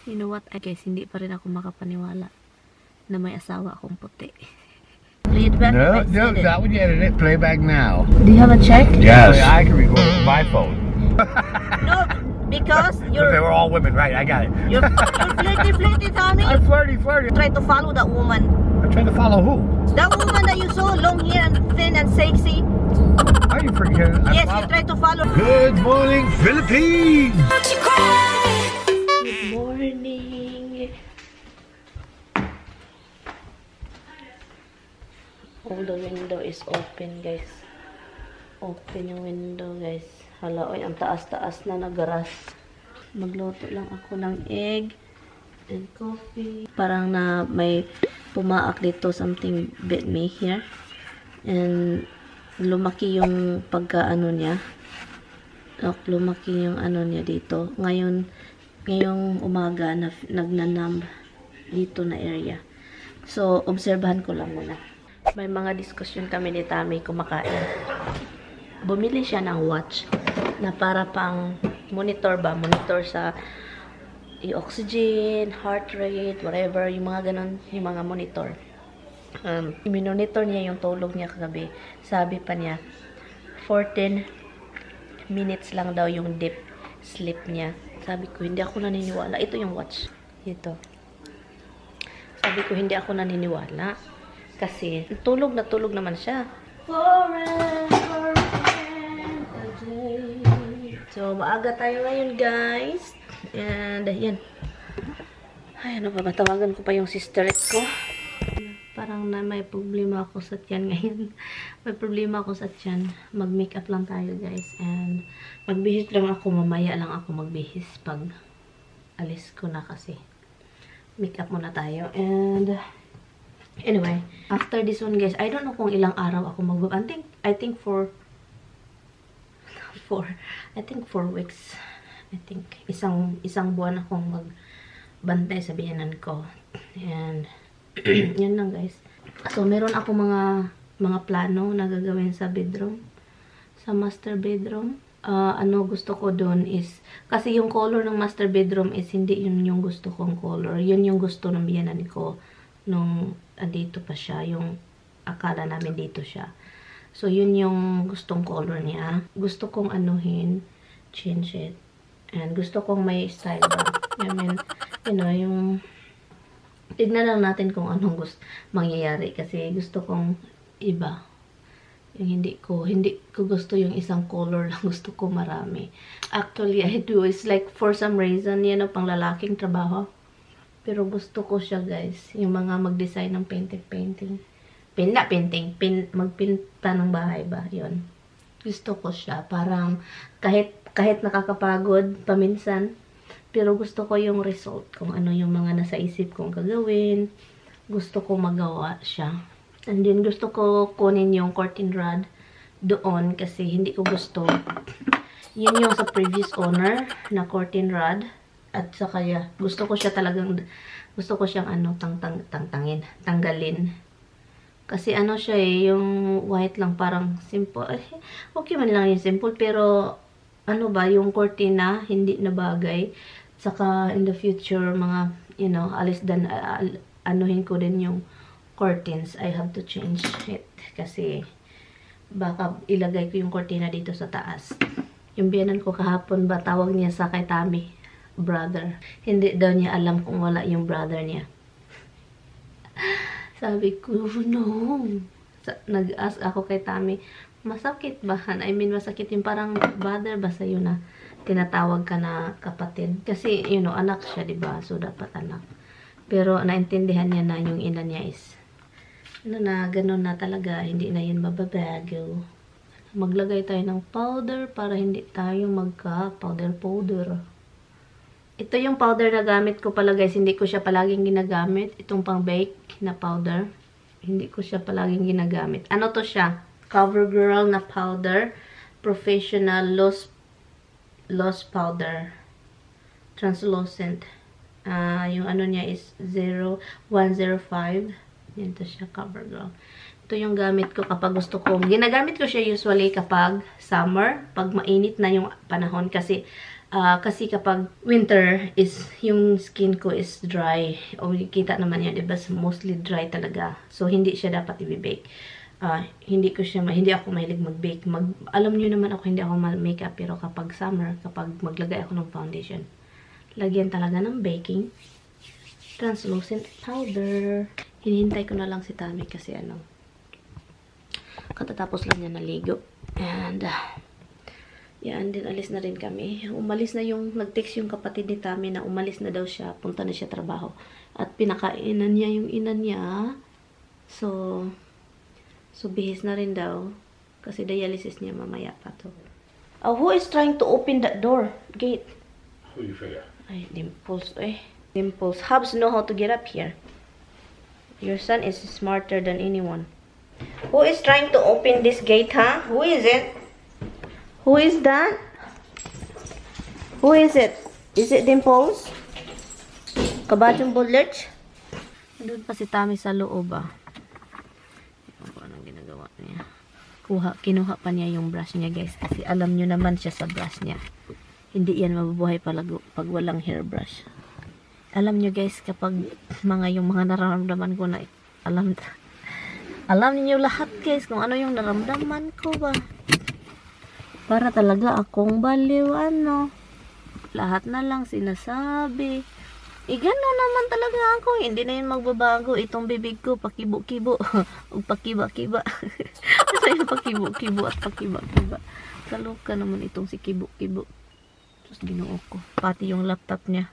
You know what? Guys, hindi pa rin ako makapaniwala na may asawa akong puti. Play it back. No, that would you edit it. Play back now. Do you have a check? Yes. I can record it with my phone. No, because But they were all women, right? I got it. you're flirty, Tommy. I'm flirty. Try to follow that woman. I'm trying to follow who? That woman that you saw, long hair and thin and sexy. Are you forgetting? Yes, you try to follow. Good morning, Philippines. Good morning. All the window is open, guys. Open yung window, guys. Hala, oy, ang taas-taas na nagaras. Magluto lang ako ng egg and coffee. Parang na may pumaak dito, something bit me here. And lumaki yung pagka-ano niya. Lumaki yung ano niya dito. Ngayong umaga, nagnanam dito na area. So, obserbahan ko lang muna. May mga diskusyon kami ni Tami kumakain. Bumili siya ng watch na para pang monitor sa yung oxygen, heart rate, whatever, yung mga ganun, yung mga monitor. Minonitor niya yung tulog niya kagabi. Sabi pa niya, 14 minutes lang daw yung deep sleep niya. Sabi ko, hindi ako naniniwala. Ito yung watch. Ito. Sabi ko, hindi ako naniniwala. Kasi, tulog na tulog naman siya. Forever and a day. So, maaga tayo ngayon, guys. And, yan. Ay, ano pa ba? Tawagan ko pa yung sisterette ko. Parang na may problema ako sa tiyan ngayon. May problema ako sa tiyan. Mag-makeup lang tayo, guys. And, magbihis lang ako. Mamaya lang ako magbihis pag alis ko na kasi. Makeup muna tayo. And, anyway, after this one, guys, I don't know kung ilang araw ako I think 4 weeks. I think isang buwan akong magbantay sa biyanan ko. And yun lang, guys. So meron ako mga plano na gagawin sa bedroom, sa master bedroom. Ano gusto ko doon is, kasi yung color ng master bedroom is hindi yun yung gusto kong color. Yun yung gusto ng biyanan ko nung dito pa siya, yung akala namin dito siya. So, yun yung gustong color niya. Gusto kong anuhin, change it. And gusto kong may style ba. I mean, you know, yung tignan lang natin kung anong mangyayari. Kasi gusto kong iba. Yung hindi ko gusto yung isang color lang. Gusto ko marami. Actually, I do. It's like, for some reason, yan ang pang lalaking trabaho. Pero gusto ko siya, guys. Yung mga mag-design ng painting. Magpinta ng bahay ba? Yun. Gusto ko siya. Parang, kahit nakakapagod, paminsan. Pero gusto ko yung result. Kung ano yung mga nasa isip kong gagawin. Gusto ko magawa siya. And then, gusto ko kunin yung curtain rod doon. Kasi hindi ko gusto. Yun yung sa previous owner na curtain rod. At saka gusto ko siyang tanggalin. Kasi ano siya yung white lang parang simple. Okay man lang yung simple, pero ano ba, yung cortina, hindi na bagay. Saka in the future, mga, you know, anuhin ko din yung curtains. I have to change it. Kasi baka ilagay ko yung cortina dito sa taas. Yung biyanan ko kahapon ba, tawag niya sa kay Tami, brother. Hindi daw niya alam kung wala yung brother niya. Sabi ko, no. Nag-ask ako kay Tami, masakit ba? I mean, masakit yung parang brother ba sa'yo na tinatawag ka na kapatid? Kasi, you know, anak siya, diba? So, dapat anak. Pero, naintindihan niya na yung ina niya is, ganun na talaga, hindi na yun mababago. Maglagay tayo ng powder para hindi tayo powder. Ito yung powder na gamit ko pala, guys. Hindi ko siya palaging ginagamit. Itong pang-bake na powder. Hindi ko siya palaging ginagamit. Ano to siya? CoverGirl na powder. Professional loss powder. Translucent. Yung ano niya is 0105. Yan to siya, CoverGirl. Ito yung gamit ko kapag gusto ko. Ginagamit ko siya usually kapag summer. Pag mainit na yung panahon. Kasi Kasi kapag winter is yung skin ko is dry. O kita naman yan, diba? Mostly dry talaga. So hindi siya dapat i-bake. Hindi ako mahilig mag-bake. Alam niyo naman ako, hindi ako makeup. Pero kapag summer, kapag maglagay ako ng foundation, lagyan talaga ng baking translucent powder. Hinihintay ko na lang si Tami kasi katatapos lang niya naligo. And yan, din alis na rin kami. Umalis na nag-text yung kapatid ni Tami na umalis na daw siya, punta na siya trabaho. At pinakainan niya yung ina niya. So bihis na rin daw. Kasi dialysis niya mamaya pa to. Who is trying to open that door? Gate. Who you figure? Ay, Dimples. Dimples. Hubs know how to get up here. Your son is smarter than anyone. Who is trying to open this gate, huh? Who is it? Who is that? Who is it? Is it Dimples? Kabadong bullets? Doon pa si Tami sa loob Anong ginagawa niya? Kinuha pa niya yung brush niya, guys. Kasi alam nyo naman siya sa brush niya. Hindi yan mabubuhay pag walang hairbrush. Alam nyo, guys, kapag yung mga nararamdaman ko na alam niyo lahat, guys, kung ano yung naramdaman ko ba. Para talaga akong baliw, lahat na lang sinasabi. Gano'n naman talaga ako. Hindi na yun magbabago. Itong bibig ko, pakibo-kibo. O pakiba-kiba. Kasi yung pakibo-kibo at pakiba-kiba. Kaloka naman itong si kibo-kibo. Tapos ginuo ko. Pati yung laptop niya.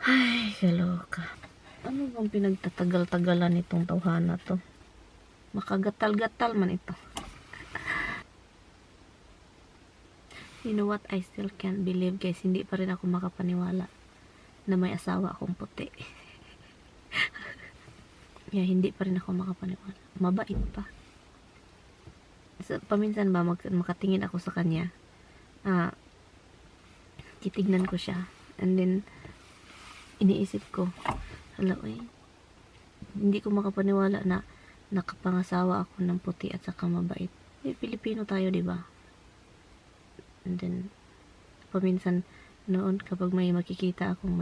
Ay, kaloka. Ano bang pinagtatagal-tagalan itong tawhana to? Makagatal-gatal man ito. You know what? I still can't believe, guys. Hindi pa rin ako makapaniwala na may asawa akong puti. Hindi pa rin ako makapaniwala. Mabait pa. So, paminsan ba makatingin ako sa kanya, titignan ko siya. And then, iniisip ko, hindi ko makapaniwala na nakapangasawa ako ng puti at saka mabait. Pilipino tayo, diba? And then, paminsan noon kapag may makikita akong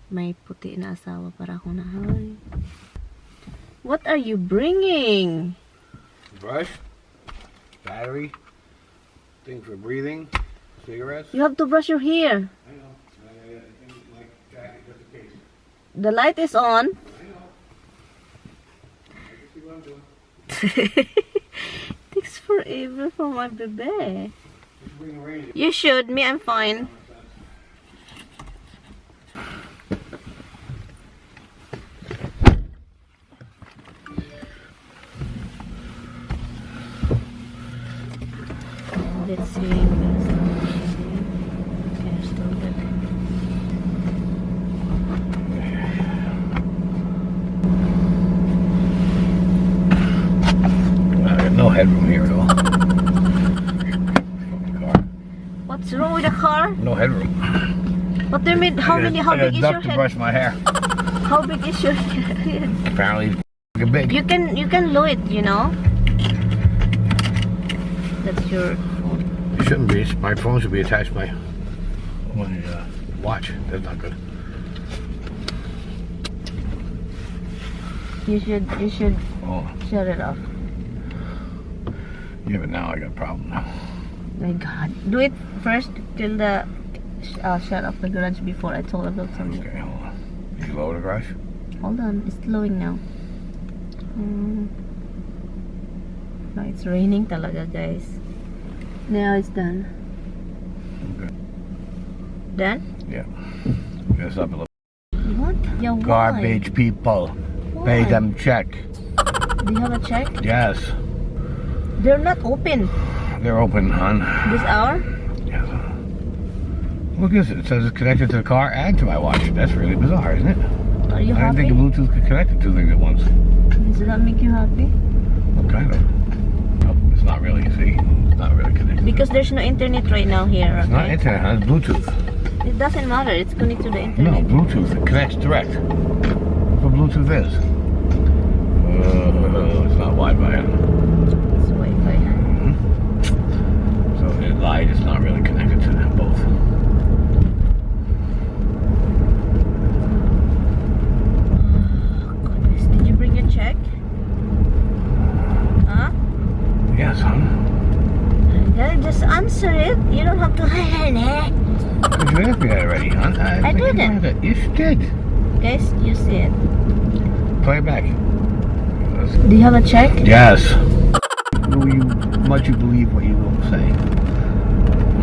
may puti na asawa, para akong nahay. What are you bringing? Brush, battery, thing for breathing, cigarettes. You have to brush your hair. I know. My jacket just in case. The light is on. I know. I can see what I'm doing. Takes forever for my baby. Just bring the range. You should. Me, I'm fine. Let's see. Okay, still good. I got no headroom here at all. What's wrong with the car? No headroom. What do you mean? How big is your to head? brush my hair. How big is your head? Apparently, it's big. You can lower it, you know. That's your phone. It shouldn't be. My phone should be attached to my watch. That's not good. You should Oh, shut it off. yeah, but now I got a problem now. My God, do it first till the shut off the garage before I told about something. Okay, hold on. Did you lower the garage? Hold on, it's slowing now. No, it's raining talaga, guys. Now it's done. Okay. Done? Yeah. Mess up a little. What? Yeah, why? Garbage people. Pay Why? them check. Do you have a check? Yes. They're not open They're open, hon. this hour. Yes. Look at this. It says it's connected to the car and to my watch. That's really bizarre, isn't it? Are you I didn't happy? think Bluetooth could connect to two things at once. Does that make you happy? Kind of. Oh, it's not really, see? It's not really connected. Because there's no internet right now here. It's not Okay? internet, huh? It's Bluetooth. It doesn't matter. It's connected to the No, internet. Bluetooth. It connects direct. That's what Bluetooth is. It's not Wi-Fi. It's Wi-Fi. Huh? So it lied. It's not really connected. asked me that already, huh? I didn't. You did. Guys, you see it. Play it back. Do you have a check? Yes. Much you believe what you will say.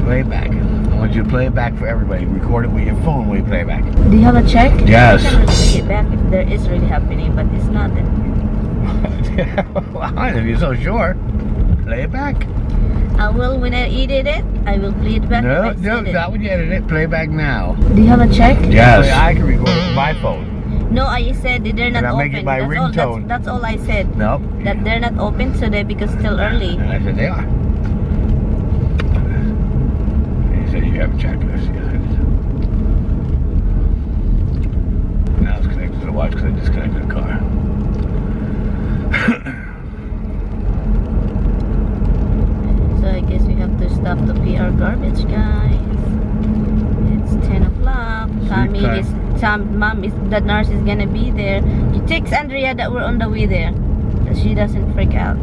Play it back. I want you to play it back for everybody. Record it with your phone when you play it back. Do you have a check? Yes. I can play it back if there is really happening, but it's not. Well, if you're so sure, play it back. I will, when I edit it, I will play it back. No, not when you edit it. Play it back now. Do you have a check? Yes. I can record it with my phone. No, I said they're not and I'll open. make it my that's ringtone. All, that's all I said. No. That they're not open today because it's still early. And I said they are. And he said you haven't checked this yet. Now it's connected to the watch because I disconnected the car. So I guess we have to stop to pay our garbage, guys. It's 10 o'clock. Mom is the nurse is gonna be there. You text Andrea that we're on the way there, so she doesn't freak out.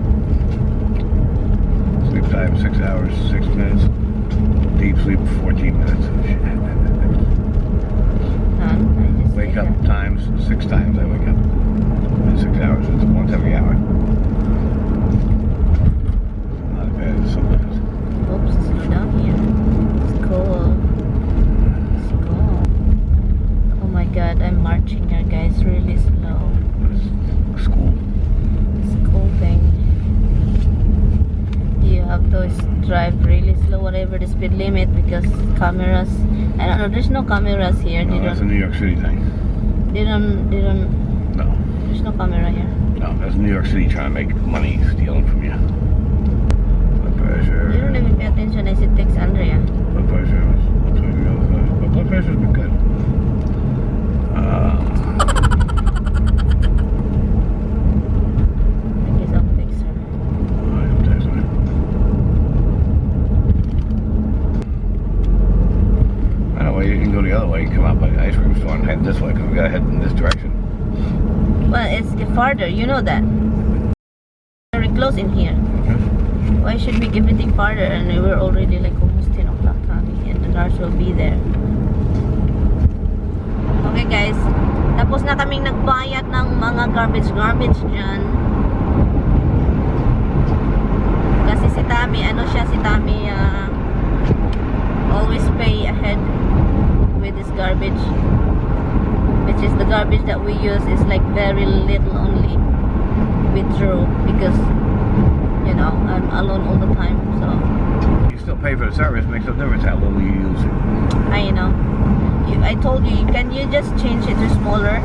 Sleep time 6 hours 6 minutes. Deep sleep 14 minutes. Wake up times 6 times. I wake up in 6 hours. It's once every hour. Not bad sometimes. Oops, slow down here. It's cool. Oh my god, I'm marching here, guys, really slow. School thing. You have to drive really slow, whatever the speed limit, because cameras. I don't know. There's no cameras here. No, that's a New York City thing. They don't. No. There's no camera here. No, that's New York City trying to make money stealing from you. Blood pressure. You don't even pay attention. I said text Andrea. Blood pressure. But blood pressure's been good. I guess I'll text her. I'll text her. I know, you can go the other way. You can come out by the ice cream store and head this way because we gotta head in this direction. Well, it's farther. You know that. Very close in here. Okay. Why should we give anything farther? And we're already like almost 10 o'clock, honey, and the nurse will be there. Okay, guys. Tapos na kaming nagbayad ng mga garbage dyan. Kasi si Tami, si Tami always pay ahead with this garbage. Which is the garbage that we use is like very little only withdraw because, you know, I'm alone all the time, so. You still pay for the service, makes no difference how little you use it. I know. I told you, can you just change it to smaller?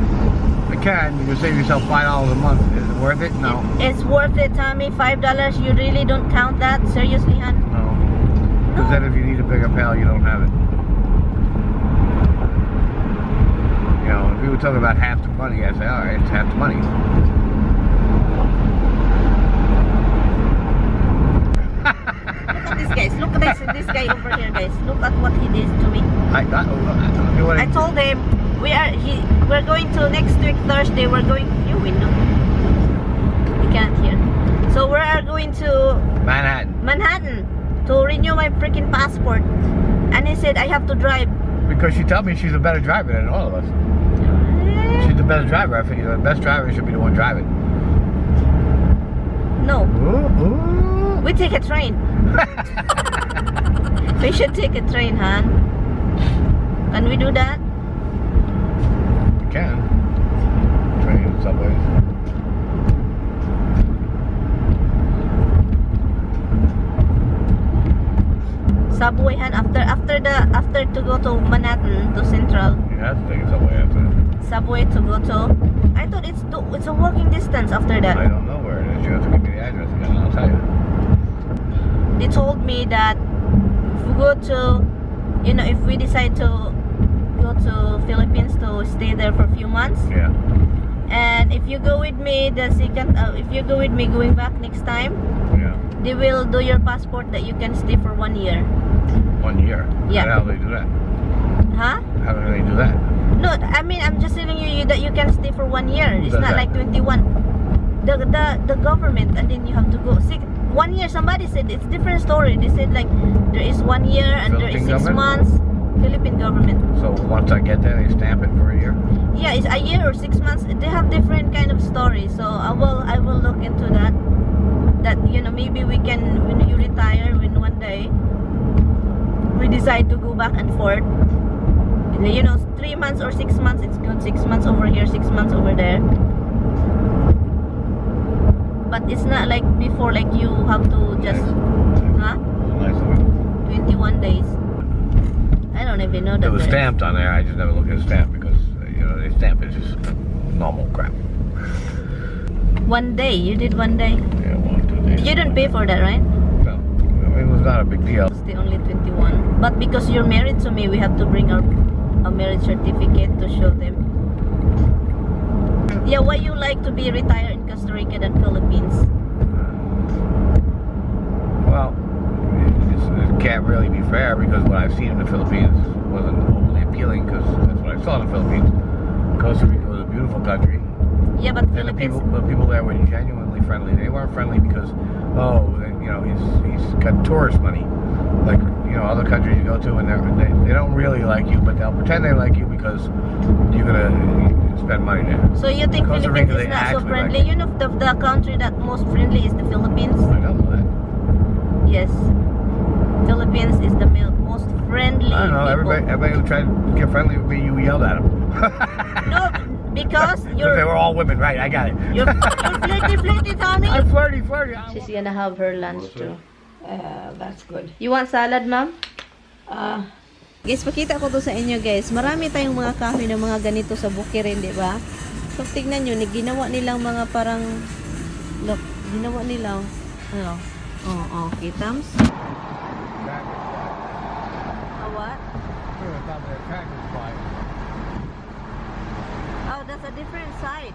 I can. You can save yourself $5 a month. Is it worth it? No. It's worth it, Tommy. $5. You really don't count that? Seriously, hon? No. Because then if you need a bigger pail, you don't have it. You know, if you were talking about half the money, I'd say, alright, it's half the money. Look at this, guys. Look at this guy over here, guys. Look at what he did to me. I told him we're going to next week Thursday. We're going your window. You can't hear. So we are going to Manhattan to renew my freaking passport. And he said I have to drive. Because she told me she's a better driver than all of us. She's the best driver. I think the best driver should be the one driving. No. Ooh. We take a train. We should take a train, hon. Can we do that? You can. Train, subways. Subway, hon. After to go to Manhattan to Central. You have to take a subway after that. Subway to go to. I thought it's a walking distance after that. I don't know where it is. You have to give me the address again and I'll tell you. They told me that if we go to, you know, if we decide to go to Philippines to stay there for a few months. Yeah. And if you go with me, if you go with me going back next time, yeah, they will do your passport that you can stay for 1 year. 1 year? Yeah. How do they do that? Huh? How do they do that? No, I mean, I'm just telling you that you can stay for 1 year. It's not like 21. The government, and then you have to go. 1 year, somebody said it's different story. They said like there is 1 year and there is 6 months. Philippine government. So once I get there, they stamp it for a year. Yeah, it's a year or 6 months. They have different kind of stories. So I will look into that. That, you know, maybe we can, when you retire, when one day we decide to go back and forth, you know, 3 months or 6 months, it's good. 6 months over here, 6 months over there. But it's not like before, like you have to just, huh? Nice of it. 21 days. I don't even know that. It was stamped on there. I just never look at the stamp because you know they stamp it just normal crap. 1 day. You did 1 day. Yeah, 1, 2 days. You didn't pay for that, right? No, it was not a big deal. It's the only 21. But because you're married to me, we have to bring our marriage certificate to show them. Yeah, why you like to be retired in Costa Rica than Philippines? Well, it can't really be fair because what I've seen in the Philippines wasn't overly appealing because that's what I saw in the Philippines. Costa Rica was a beautiful country. Yeah, but And the Philippines. people there were genuinely friendly. They weren't friendly because, oh, you know, he's got tourist money. Like, you know, other countries you go to and they don't really like you, but they'll pretend they like you because you're gonna spend money there. So you think Costa Philippines Rica, is they not so actually friendly? like You know, the country that most friendly is the Philippines. I don't know that. Yes, Philippines is the most friendly. I don't know. people. Everybody who tried to get friendly with me, you yelled at them. No, because They were all women, right? I got it. you're flirty, Tommy. I'm flirty. She's gonna have her lunch too. That's good. You want salad, ma'am? Guys, pakita ko to sa inyo, guys. Marami tayong mga kahoy na mga ganito sa bukirin, di ba? So, tignan nyo, ginawa nilang mga parang, look, ginawa nilang, ano, kitams? What? Oh, that's a different side.